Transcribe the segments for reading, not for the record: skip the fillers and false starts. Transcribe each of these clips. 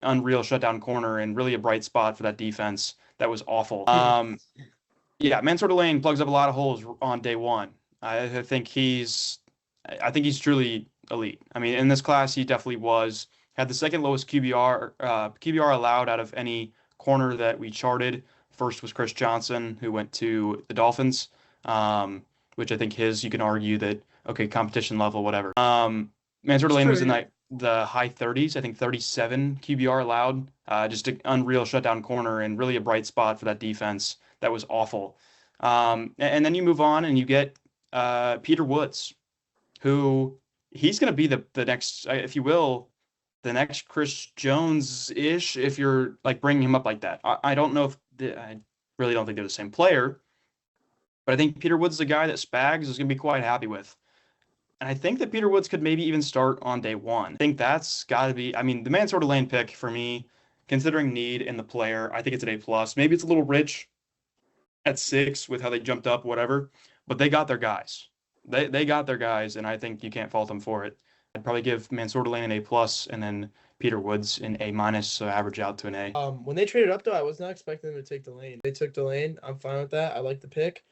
unreal shutdown corner and really a bright spot for that defense that was awful. Yeah, Mansoor Delane plugs up a lot of holes on day one. I think he's truly elite. I mean, in this class, he definitely was. Had the second lowest QBR allowed out of any corner that we charted. First was Chris Johnson, who went to the Dolphins, which I think you can argue that, okay, competition level, whatever. Mansoor It's Delane was true, in yeah. the high 30s, I think 37 QBR allowed. Just an unreal shutdown corner and really a bright spot for that defense that was awful. And then you move on and you get Peter Woods, who he's going to be the next, if you will, the next Chris Jones ish. If you're like bringing him up like that, I don't know if I really don't think they're the same player, but I think Peter Woods is a guy that Spags is going to be quite happy with. And I think that Peter Woods could maybe even start on day one. I think that's got to be, I mean, the Mansoor Delane pick for me, considering need in the player, I think it's an A plus. Maybe it's a little rich at 6 with how they jumped up, whatever, but they got their guys. They got their guys, and I think you can't fault them for it. I'd probably give Mansoor Delane an A plus, and then Peter Woods an A minus, so average out to an A. When they traded up though, I was not expecting them to take Delane. They took Delane. I'm fine with that. I like the pick.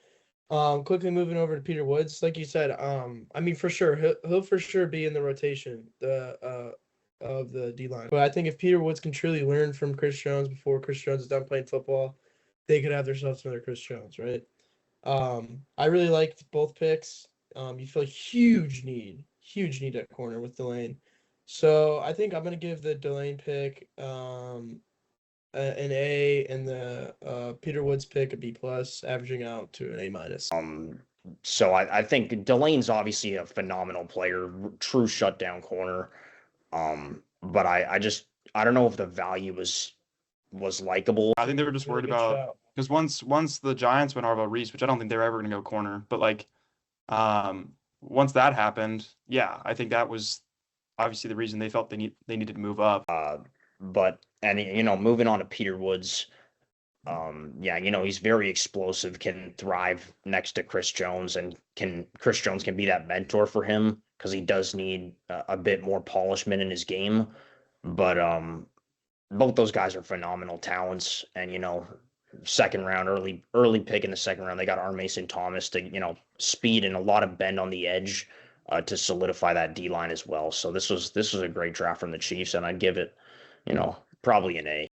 Quickly moving over to Peter Woods, like you said, I mean for sure he'll for sure be in the rotation of the D line. But I think if Peter Woods can truly learn from Chris Jones before Chris Jones is done playing football, they could have themselves another Chris Jones, right? I really liked both picks. You feel huge need at corner with Delane. So I think I'm gonna give the Delane pick an A, and the Peter Woods pick a B plus, averaging out to an A minus. So I think Delane's obviously a phenomenal player, true shutdown corner. But I don't know if the value was likable. I think they were just Really worried good about shout. because once the Giants went Arvo Reese, which I don't think they're ever going to go corner, but like once that happened, yeah, I think that was obviously the reason they felt they needed to move up. But moving on to Peter Woods, yeah, he's very explosive, can thrive next to Chris Jones, and Chris Jones can be that mentor for him because he does need a bit more polishment in his game. But both those guys are phenomenal talents, and second round, early pick in the second round, they got R. Mason Thomas to speed and a lot of bend on the edge to solidify that D line as well. So this was a great draft from the Chiefs, and I'd give it probably an A.